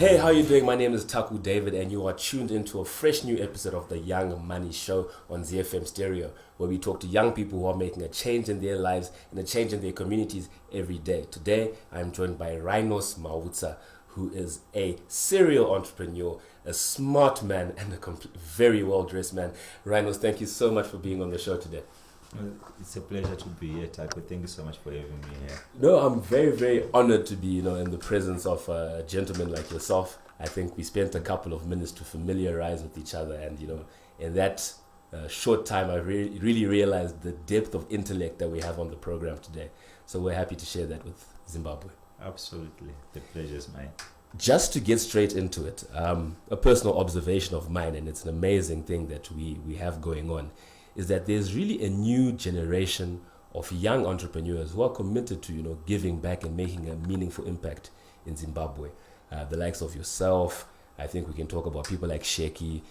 Hey, how you doing? My name is Taku David, and you are tuned into a fresh new episode of the Young Money Show on ZFM Stereo, where we talk to young people who are making a change in their lives and a change in their communities every day. Today, I'm joined by Rinos Mautsa, who is a serial entrepreneur, a smart man, and a very well-dressed man. Rinos, thank you so much for being on the show today. Well, it's a pleasure to be here, Taco. Thank you so much for having me here. No, I'm very, very honored to be, in the presence of a gentleman like yourself. I think we spent a couple of minutes to familiarize with each other, and in that short time, I really realized the depth of intellect that we have on the program today. So we're happy to share that with Zimbabwe. Absolutely, the pleasure is mine. Just to get straight into it, a personal observation of mine, and it's an amazing thing that we have going on, is that there's really a new generation of young entrepreneurs who are committed to, giving back and making a meaningful impact in Zimbabwe. The likes of yourself, I think we can talk about people like Sheki,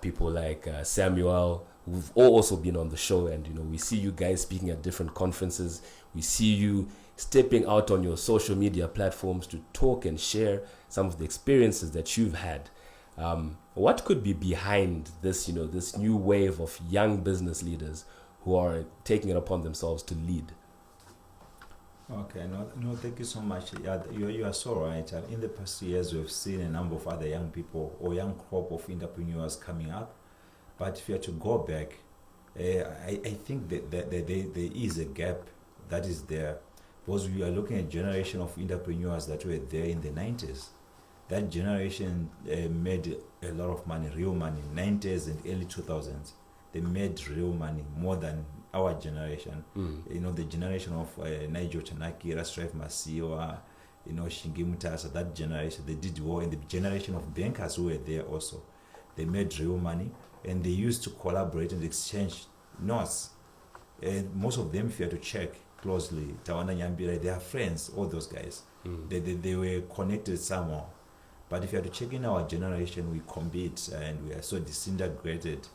people like Samuel, who've all also been on the show. And, we see you guys speaking at different conferences. We see you stepping out on your social media platforms to talk and share some of the experiences that you've had. What could be behind this, this new wave of young business leaders who are taking it upon themselves to lead? Okay, no, thank you so much. Yeah, you are so right. In the past years, we've seen a number of other young people or young crop of entrepreneurs coming up. But if you are to go back, I think that there is a gap that is there, because we are looking at a generation of entrepreneurs that were there in the 90s. That generation made a lot of money, real money, 90s and early 2000s. They made real money more than our generation. The generation of Nigel Chanaki, Rastref Masiwa, Shingi Mutasa, that generation, they did well. And the generation of bankers who were there also, they made real money, and they used to collaborate and exchange notes. And most of them, if you have to check closely, Tawana Nyambira, they are friends, all those guys. They were connected somehow. But if you have to check in our generation, we compete and we are so disintegrated.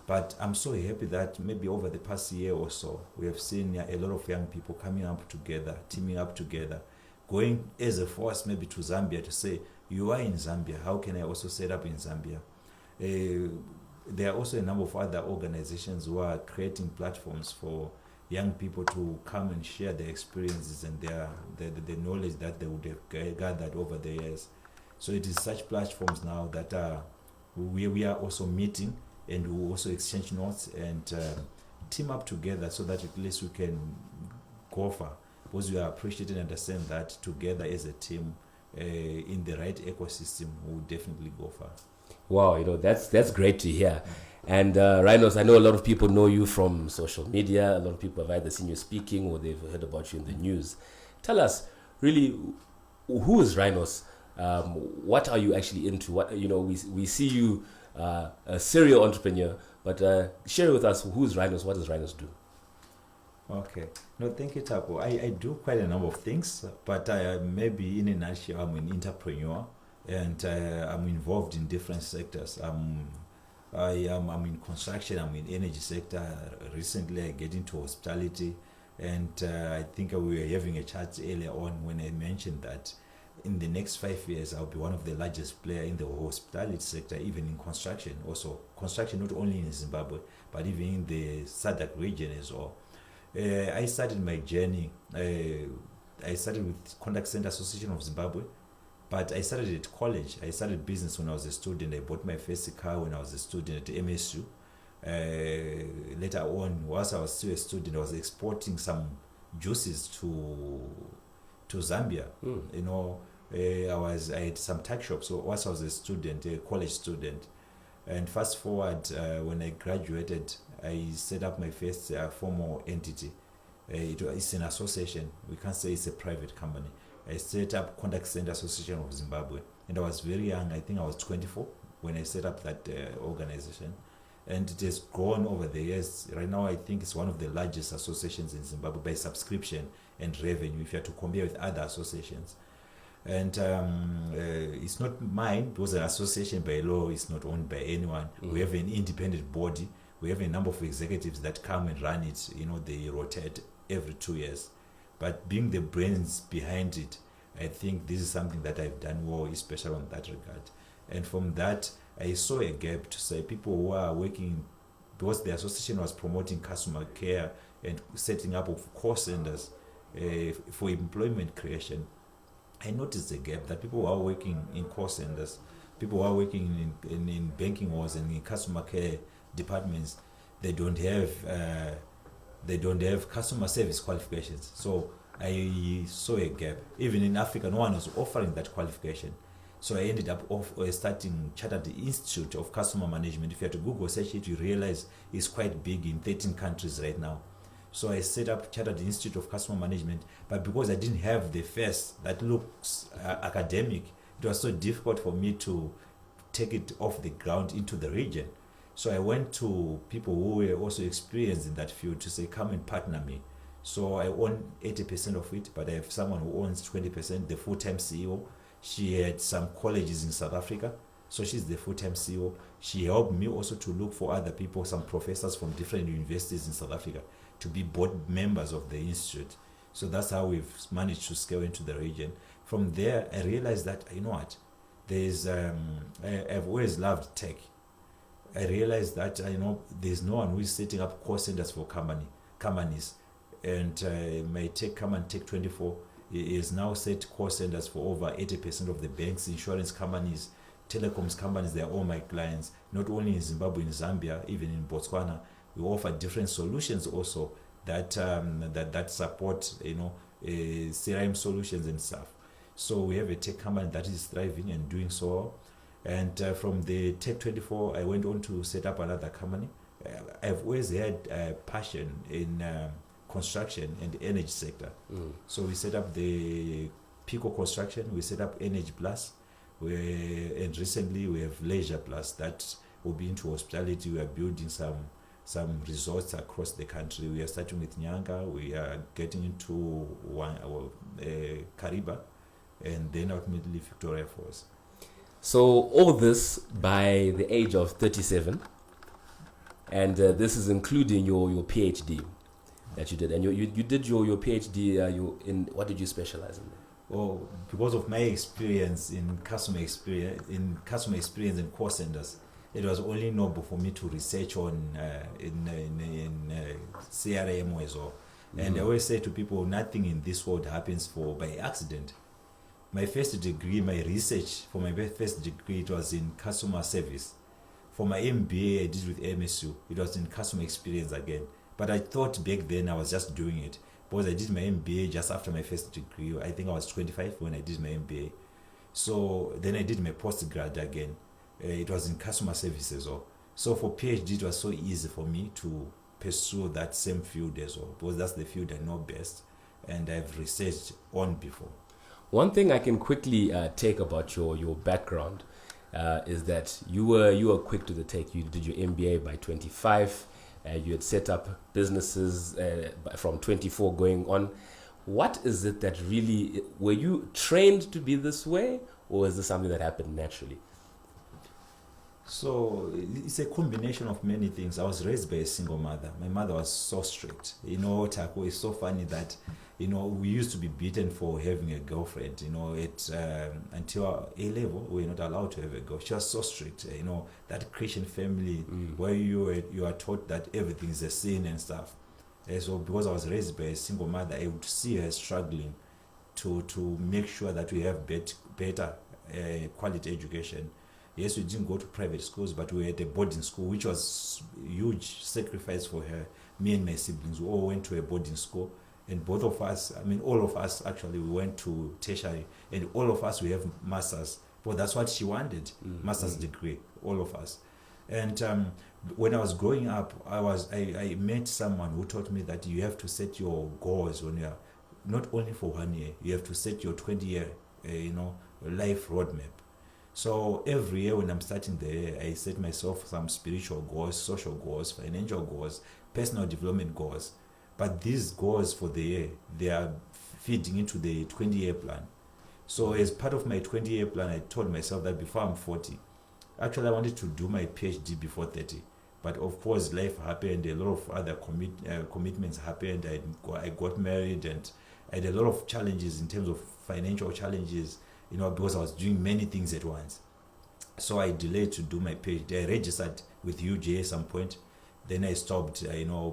But I'm so happy that maybe over the past year or so, we have seen a lot of young people coming up together, teaming up together, going as a force maybe to Zambia to say, you are in Zambia, how can I also set up in Zambia? There are also a number of other organizations who are creating platforms for young people to come and share their experiences and the knowledge that they would have gathered over the years. So it is such platforms now that we are also meeting, and we also exchange notes and team up together so that at least we can go far. Because we are appreciating and understand that together as a team in the right ecosystem, we will definitely go far. Wow, that's great to hear. And Rinos, I know a lot of people know you from social media. A lot of people have either seen you speaking or they've heard about you in the news. Tell us, really, who is Rinos? What are you actually into? We see you a serial entrepreneur, but share with us, who's Rinos? What does Rinos do? Okay, no, thank you, Taco. I do quite a number of things, but maybe in a nutshell, I'm an entrepreneur, and I'm involved in different sectors. I'm in construction, I'm in energy sector. Recently I get into hospitality, and I think we were having a chat earlier on when I mentioned that in the next 5 years, I'll be one of the largest players in the hospitality sector, even in construction. Also, construction not only in Zimbabwe, but even in the SADC region as well. I started my journey. I started with Contact Center Association of Zimbabwe, but I started at college. I started business when I was a student. I bought my first car when I was a student at MSU. Later on, whilst I was still a student, I was exporting some juices to Zambia. I had some tuck shops. So once I was a student, a college student, and fast forward when I graduated, I set up my first formal entity. It's an association. We can't say it's a private company. I set up Contact Center Association of Zimbabwe, and I was very young. I think I was 24 when I set up that organization, and it has grown over the years. Right now, I think it's one of the largest associations in Zimbabwe by subscription and revenue, if you have to compare with other associations. And it's not mine, because an association by law is not owned by anyone. We have an independent body. We have a number of executives that come and run it. They rotate every 2 years. But being the brains behind it, I think this is something that I've done well, especially on that regard. And from that, I saw a gap to say people who are working, because the association was promoting customer care and setting up of call centers for employment creation. I noticed a gap that people who are working in call centers, people who are working in banking halls and in customer care departments, they don't have customer service qualifications. So I saw a gap. Even in Africa, no one was offering that qualification. So I ended up starting Chartered Institute of Customer Management. If you have to Google search it, you realize it's quite big in 13 countries right now. So I set up Chartered Institute of Customer Management, but because I didn't have the face that looks academic, it was so difficult for me to take it off the ground into the region. So I went to people who were also experienced in that field to say, come and partner me. So I own 80% of it, but I have someone who owns 20%, the full-time CEO. She had some colleges in South Africa, so she's the full-time CEO. She helped me also to look for other people, some professors from different universities in South Africa, to be board members of the institute. So that's how we've managed to scale into the region. From there, I realized that, you know what, I've always loved tech. I realized that, there's no one who is setting up call centers for companies. And my tech company, Tech24, is now set call centers for over 80% of the banks, insurance companies, telecoms companies. They are all my clients, not only in Zimbabwe, in Zambia, even in Botswana. We offer different solutions also that support, CRM solutions and stuff. So we have a tech company that is thriving and doing so well. And from the Tech24, I went on to set up another company. I've always had a passion in construction and the energy sector. So we set up the Pico Construction, we set up Energy Plus, and recently we have Leisure Plus that will be into hospitality. We are building some resorts across the country. We are starting with Nyanga, we are getting into Kariba, and then ultimately Victoria Falls. So all this by the age of 37, and this is including your PhD that you did. And you did your PhD, in what did you specialize in? Well, because of my experience in customer experience in call centers, it was only noble for me to research on in CRM as well. And I always say to people, nothing in this world happens by accident. My first degree, it was in customer service. For my MBA, I did with MSU. It was in customer experience again. But I thought back then I was just doing it, because I did my MBA just after my first degree. I think I was 25 when I did my MBA. So then I did my postgrad again. It was in customer service as well. So for PhD, it was so easy for me to pursue that same field as well, because that's the field I know best and I've researched on before. One thing I can quickly take about your background is that you were quick to the take. You did your MBA by 25. You had set up businesses from 24 going on. What is it that really, were you trained to be this way, or is this something that happened naturally? So it's a combination of many things. I was raised by a single mother. My mother was so strict. Taco, it's so funny that, we used to be beaten for having a girlfriend. Until A level, we were not allowed to have a girl. She was so strict. That Christian family where you are taught that everything is a sin and stuff. And so because I was raised by a single mother, I would see her struggling to make sure that we have better quality education. Yes, we didn't go to private schools, but we were at a boarding school, which was a huge sacrifice for her. Me and my siblings, we all went to a boarding school, and all of us actually, we went to tertiary, and all of us, we have masters. Well, that's what she wanted, master's degree, all of us. And when I was growing up, I met someone who taught me that you have to set your goals when you are, not only for 1 year, you have to set your 20-year, life roadmap. So every year when I'm starting the year, I set myself some spiritual goals, social goals, financial goals, personal development goals. But these goals for the year, they are feeding into the 20-year plan. So as part of my 20-year plan, I told myself that before I'm 40, actually I wanted to do my PhD before 30. But of course, life happened, a lot of other commitments happened. I got married, and I had a lot of challenges in terms of financial challenges, because I was doing many things at once. So I delayed to do my PhD. I registered with UJ at some point. Then I stopped,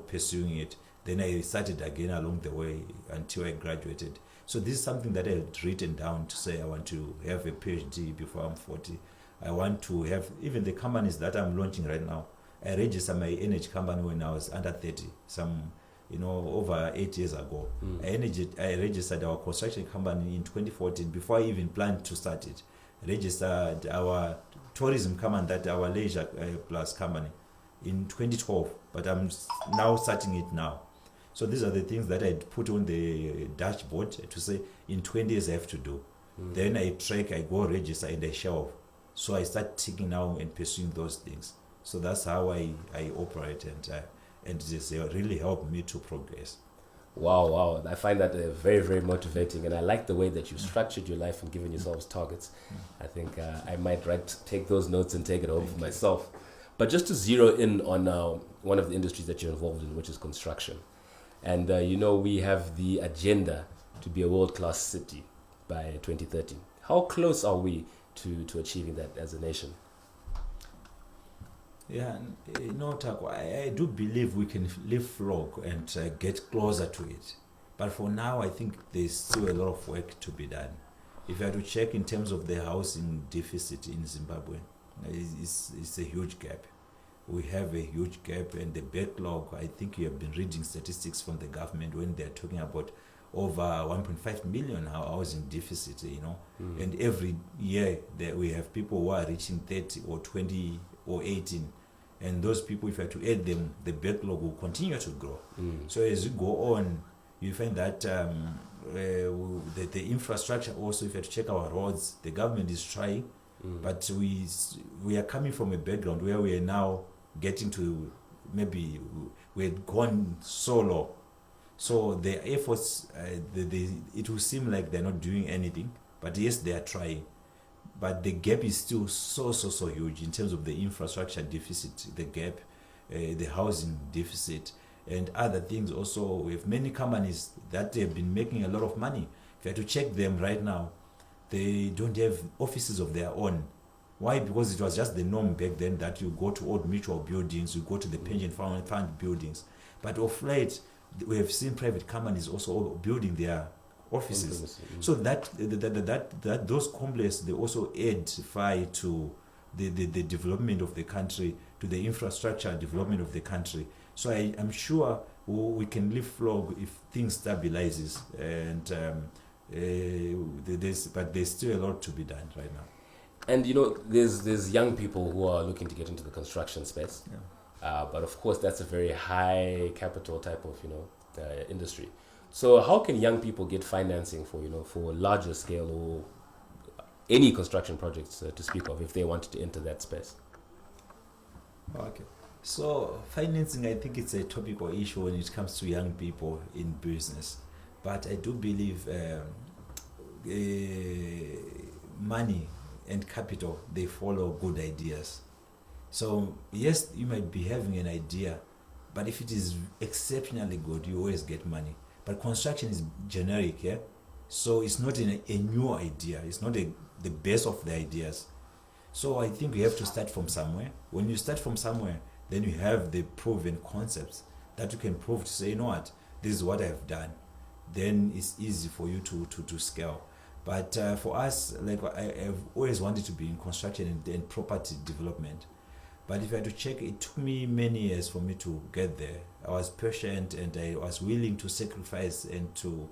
pursuing it. Then I started again along the way until I graduated. So this is something that I had written down to say I want to have a PhD before I'm 40. I want to have, even the companies that I'm launching right now, I registered my energy company when I was under 30, over 8 years ago. I registered our construction company in 2014 before I even planned to start it. I registered our tourism company, that our leisure plus company, in 2012, but I'm now starting it now. So these are the things that I'd put on the dashboard to say in 20 years I have to do. Then I track, I go register, and I show off. So I start ticking now and pursuing those things. So that's how I operate, and it has really helped me to progress. Wow. I find that very, very motivating, and I like the way that you've structured your life and given yourselves targets. I think I might take those notes and take it home for myself. But just to zero in on one of the industries that you're involved in, which is construction. And, we have the agenda to be a world-class city by 2030. How close are we to achieving that as a nation? Yeah, Taco, I do believe we can leapfrog and get closer to it. But for now, I think there's still a lot of work to be done. If I had to check in terms of the housing deficit in Zimbabwe, it's a huge gap. We have a huge gap, and the backlog, I think you have been reading statistics from the government when they're talking about over 1.5 million housing deficit, and every year we have people who are reaching 30 or 20 or 18, and those people, if you have to add them, the backlog will continue to grow. So as you go on, you find that the infrastructure also, if you have to check our roads, the government is trying, but we are coming from a background where we are now getting to, maybe we had gone so low. So the efforts, it will seem like they're not doing anything, but yes, they are trying. But the gap is still so huge in terms of the infrastructure deficit, the gap, the housing deficit, and other things also. We have many companies that have been making a lot of money. If you have to check them right now, they don't have offices of their own. Why? Because it was just the norm back then that you go to old mutual buildings, you go to the pension fund buildings. But of late, we have seen private companies also building their offices. So that those complexes, they also edify to the development of the country, to the infrastructure development of the country. So I'm sure we can leapfrog if things stabilizes, and there's still a lot to be done right now. And there's young people who are looking to get into the construction space, but of course that's a very high capital type of industry. So how can young people get financing for larger scale or any construction projects to speak of if they wanted to enter that space? Okay, so financing, I think it's a topical issue when it comes to young people in business, but I do believe money and capital, they follow good ideas. So yes, you might be having an idea, but if it is exceptionally good, you always get money. But construction is generic, yeah? So it's not a new idea. It's not the base of the ideas. So I think you have to start from somewhere. When you start from somewhere, then you have the proven concepts that you can prove to say, you know what, this is what I have done. Then it's easy for you to scale. But for us, like I've always wanted to be in construction and property development. But if I had to check, it took me many years for me to get there. I was patient, and I was willing to sacrifice and to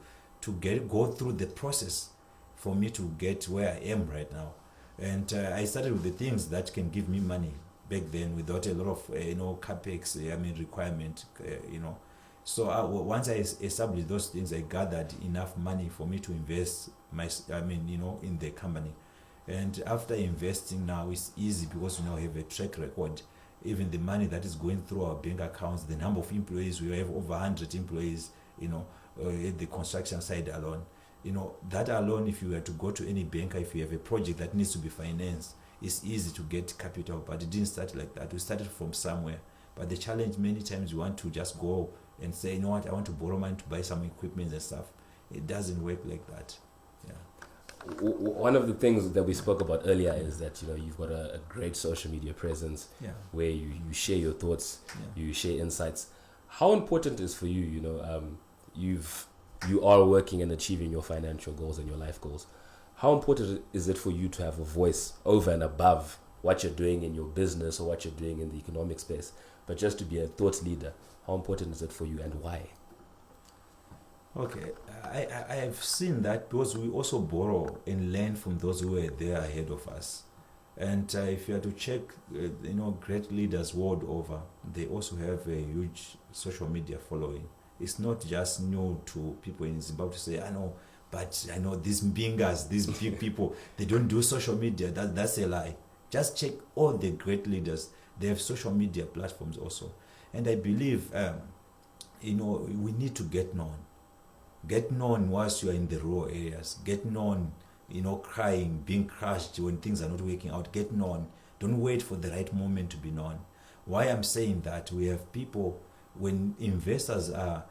go through the process for me to get where I am right now. And I started with the things that can give me money back then without a lot of capex requirement. So once I established those things, I gathered enough money for me to invest in the company. And after investing now, it's easy because I have a track record. Even the money that is going through our bank accounts, the number of employees, we have over 100 employees, at the construction side alone. That alone, if you were to go to any banker, if you have a project that needs to be financed, it's easy to get capital, but it didn't start like that. We started from somewhere. But the challenge, many times you want to just go and say, you know what, I want to borrow money to buy some equipment and stuff. It doesn't work like that. One of the things that we spoke about earlier is that you've got a great social media presence where you share your thoughts, you share insights. How important is for you, you are working and achieving your financial goals and your life goals. How important is it for you to have a voice over and above what you're doing in your business or what you're doing in the economic space, but just to be a thought leader? How important is it for you and why? Okay, I have seen that because we also borrow and learn from those who were there ahead of us. And if you are to check, great leaders world over, they also have a huge social media following. It's not just new to people in Zimbabwe to say, I know these Mbingas, these big people, they don't do social media. That's a lie. Just check all the great leaders. They have social media platforms also. And I believe, we need to get known. Get known whilst you are in the rural areas. Get known, crying, being crushed when things are not working out. Get known. Don't wait for the right moment to be known. Why I'm saying that, we have people, when investors are,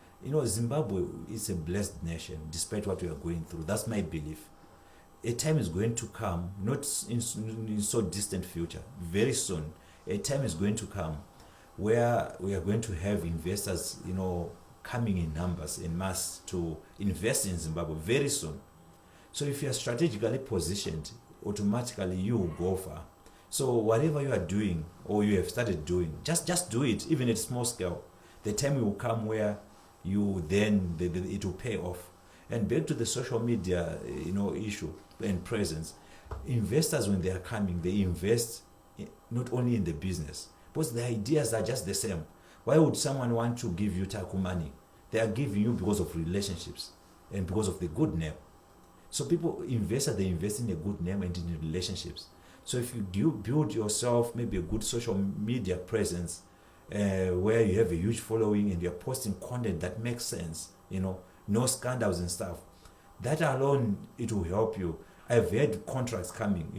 Zimbabwe is a blessed nation despite what we are going through. That's my belief. A time is going to come, not in so distant future, very soon, a time is going to come where we are going to have investors, coming in numbers, in mass, to invest in Zimbabwe very soon. So if you are strategically positioned, automatically you will go far. So whatever you are doing or you have started doing, just do it, even at small scale. The time will come where you then it will pay off. And back to the social media, issue and presence. Investors, when they are coming, they invest not only in the business, because the ideas are just the same. Why would someone want to give you Taku money? They are giving you because of relationships and because of the good name. So people invest, they invest in a good name and in relationships. So if you build yourself maybe a good social media presence, where you have a huge following and you're posting content that makes sense, no scandals and stuff, that alone, it will help you. I've had contracts coming,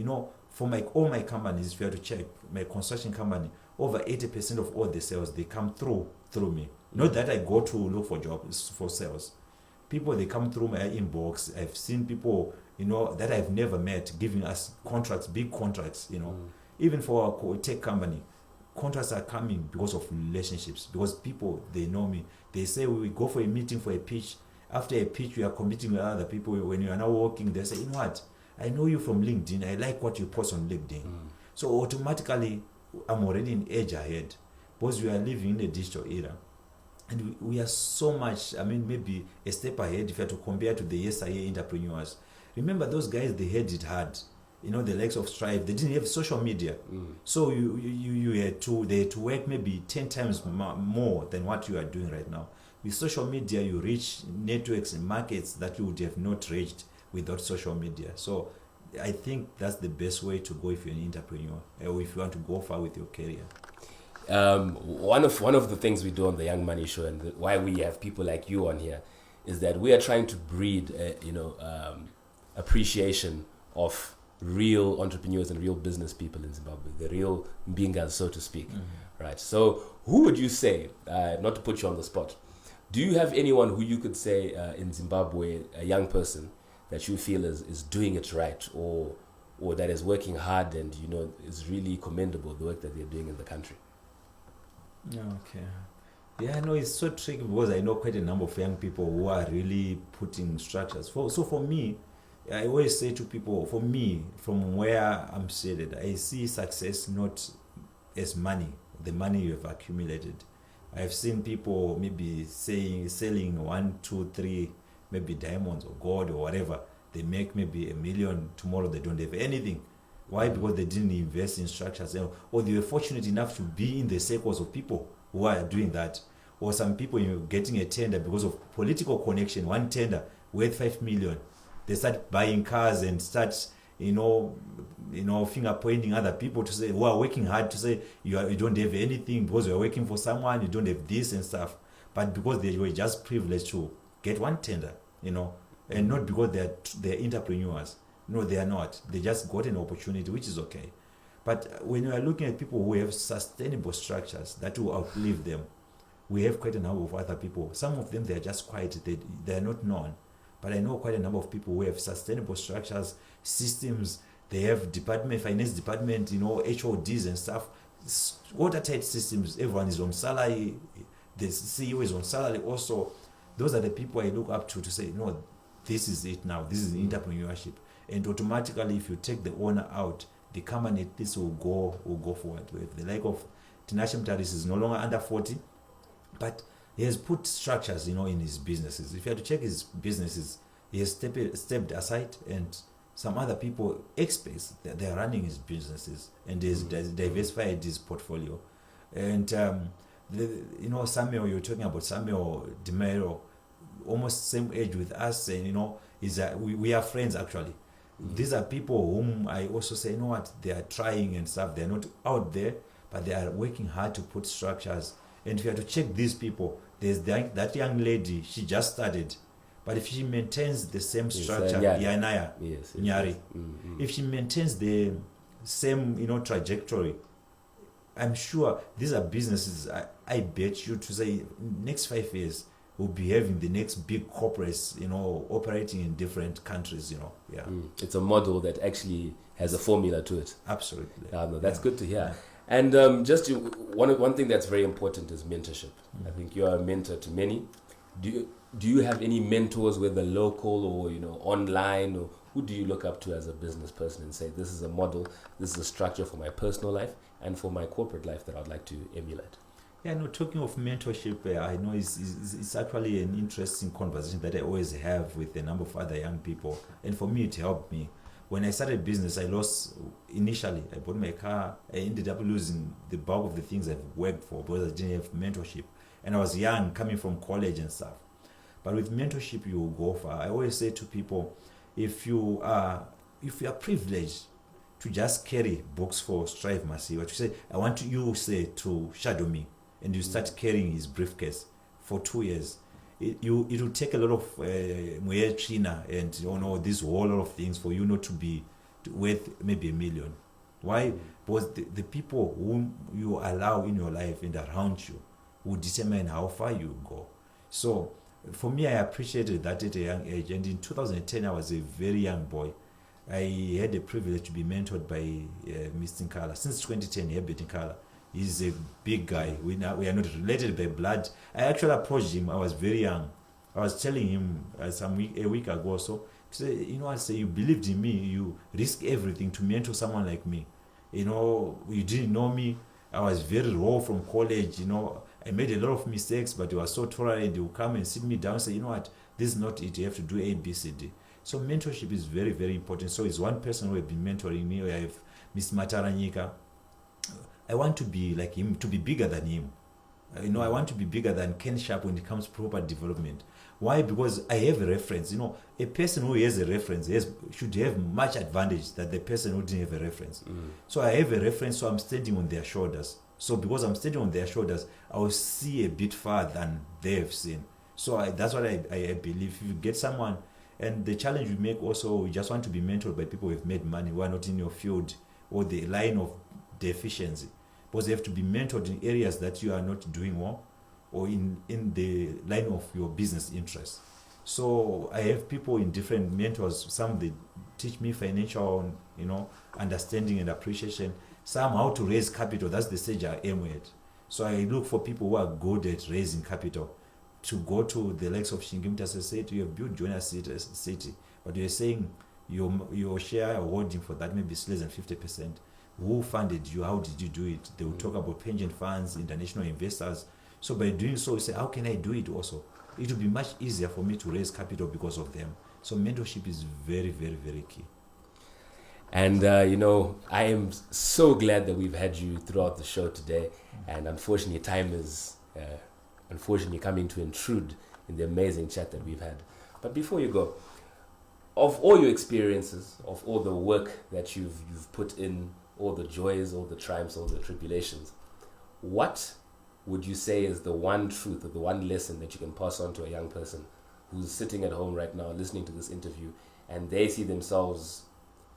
for all my companies. If you have to check my construction company, over 80% of all the sales, they come through me. Not that I go to look for jobs, for sales. People, they come through my inbox. I've seen people, that I've never met, giving us contracts, big contracts, even for our tech company. Contracts are coming because of relationships, because people, they know me. They say, we go for a meeting for a pitch. After a pitch, we are competing with other people. When you are now working, they say, you know what? I know you from LinkedIn. I like what you post on LinkedIn. So automatically, I'm already in edge ahead, because we are living in a digital era. And we are so much, maybe a step ahead if you have to compare to the SIA entrepreneurs. Remember, those guys, they had it hard. The likes of Stripe, they didn't have social media. So they had to work maybe 10 times more than what you are doing right now. With social media, you reach networks and markets that you would have not reached without social media. So I think that's the best way to go if you're an entrepreneur, or if you want to go far with your career. One of the things we do on the Young Money Show, and why we have people like you on here, is that we are trying to breed, appreciation of real entrepreneurs and real business people in Zimbabwe, the real Mbingas, so to speak. Right? So who would you say, not to put you on the spot, do you have anyone who you could say in Zimbabwe, a young person, that you feel is doing it right, or that is working hard and is really commendable, the work that they're doing in the country? Okay. Yeah, I know it's so tricky, because I know quite a number of young people who are really putting structures. So for me, I always say to people, for me, from where I'm seated, I see success not as money, the money you have accumulated. I've seen people maybe selling 1, 2, 3, maybe diamonds or gold or whatever. They make maybe $1 million. Tomorrow they don't have anything. Why? Because they didn't invest in structures, or they were fortunate enough to be in the circles of people who are doing that. Or some people, getting a tender because of political connection. One tender worth 5 million. They start buying cars and start, finger pointing other people to say, who are working hard, to say you don't have anything because you are working for someone, you don't have this and stuff. But because they were just privileged to get one tender, and not because they're entrepreneurs. No, they are not. They just got an opportunity, which is okay. But when you are looking at people who have sustainable structures that will outlive them, we have quite a number of other people. Some of them, they are just quiet. They are not known. But I know quite a number of people who have sustainable structures, systems. They have finance department, HODs and stuff. Watertight systems. Everyone is on salary. The CEO is on salary also. Those are the people I look up to say, no, this is it now. This is entrepreneurship. And automatically, if you take the owner out, the company at least will go forward. With the like of Tinashe Mtaris is no longer under 40, but he has put structures, in his businesses. If you have to check his businesses, he has stepped aside, and some other people, experts, they are running his businesses, and he's diversified his portfolio. And Samuel, you're talking about Samuel DeMero, almost same age with us, and we are friends actually. These are people whom I also say, they are trying and stuff. They're not out there, but they are working hard to put structures. And if you have to check these people, there's that young lady, she just started. But if she maintains the same structure, Yanaya, Nyari, if she maintains the same, trajectory, I'm sure these are businesses, I bet you to say, next 5 years, we'll be having the next big corporates, operating in different countries, It's a model that actually has a formula to it. Absolutely. No, that's good to hear. Yeah. And one thing that's very important is mentorship. I think you're a mentor to many. Do you have any mentors, whether local or online, or who do you look up to as a business person and say, this is a model, this is a structure for my personal life and for my corporate life that I'd like to emulate? Yeah, talking of mentorship, I know it's actually an interesting conversation that I always have with a number of other young people. And for me, it helped me. When I started business, I bought my car. I ended up losing the bulk of the things I've worked for because I didn't have mentorship. And I was young, coming from college and stuff. But with mentorship, you will go far. I always say to people, if you are privileged to just carry books for Strive Masiwa, what you say, I want you to shadow me, and you start carrying his briefcase for 2 years. It will take a lot of China and this whole lot of things for you not to be worth maybe $1 million. Why? Because the people whom you allow in your life and around you will determine how far you go. So for me, I appreciated that at a young age. And in 2010, I was a very young boy. I had the privilege to be mentored by Mr. Nkala. Since 2010, Herbert Nkala. He's a big guy. We are not related by blood. I actually approached him. I was very young. I was telling him a week ago or so, say, you believed in me. You risk everything to mentor someone like me. You didn't know me. I was very raw from college. I made a lot of mistakes, but he was so tolerant. He would come and sit me down and say, this is not it. You have to do A, B, C, D. So mentorship is very, very important. So it's one person who has been mentoring me. I have Miss Mataranyika. I want to be like him, to be bigger than him. I want to be bigger than Ken Sharp when it comes to proper development. Why? Because I have a reference. A person who has a reference should have much advantage than the person who didn't have a reference. So I have a reference, so I'm standing on their shoulders. So because I'm standing on their shoulders, I will see a bit far than they have seen. So that's what I believe. If you get someone, and the challenge we make also, we just want to be mentored by people who have made money, who are not in your field or the line of deficiency. Because they have to be mentored in areas that you are not doing well or in the line of your business interests. So I have people in different mentors. Some they teach me financial, understanding and appreciation. Some how to raise capital. That's the stage I am at. So I look for people who are good at raising capital to go to the likes of Shingimta Society. You have built Joiner City, but you're saying your share holding for that maybe less than 50%. Who funded you? How did you do it? They will talk about pension funds, international investors. So by doing so, you say, how can I do it also? It will be much easier for me to raise capital because of them. So mentorship is very, very, very key. And, I am so glad that we've had you throughout the show today. And unfortunately, time is coming to intrude in the amazing chat that we've had. But before you go, of all your experiences, of all the work that you've put in, all the joys, all the triumphs, all the tribulations, what would you say is the one truth or the one lesson that you can pass on to a young person who's sitting at home right now listening to this interview and they see themselves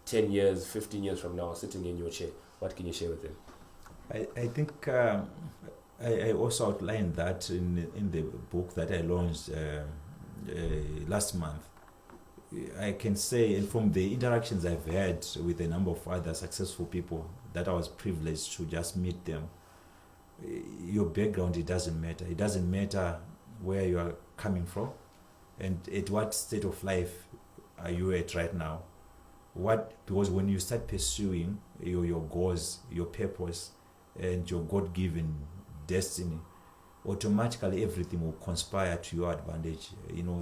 10 years, 15 years from now sitting in your chair? What can you share with them? I think I also outlined that in the book that I launched last month. I can say, and from the interactions I've had with a number of other successful people that I was privileged to just meet them, your background, it doesn't matter. It doesn't matter where you are coming from and at what state of life are you at right now. Because when you start pursuing your goals, your purpose, and your God-given destiny, automatically everything will conspire to your advantage.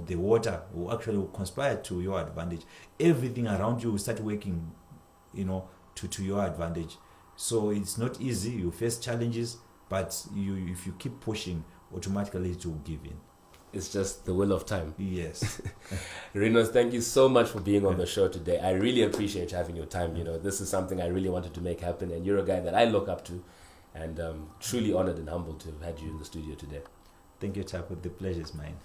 The water will actually conspire to your advantage. Everything around you will start working, to your advantage. So it's not easy. You face challenges, but if you keep pushing, automatically it will give in. It's just the will of time. Yes. Rinos, thank you so much for being on the show today. I really appreciate having your time. This is something I really wanted to make happen, and you're a guy that I look up to, and truly honored and humbled to have had you in the studio today. Thank you, Taku. The pleasure is mine.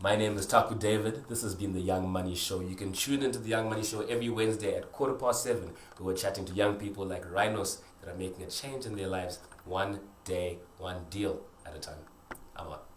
My name is Taku David. This has been The Young Money Show. You can tune into The Young Money Show every Wednesday at 7:15. We're chatting to young people like Rinos that are making a change in their lives, one day, one deal at a time. I'm out.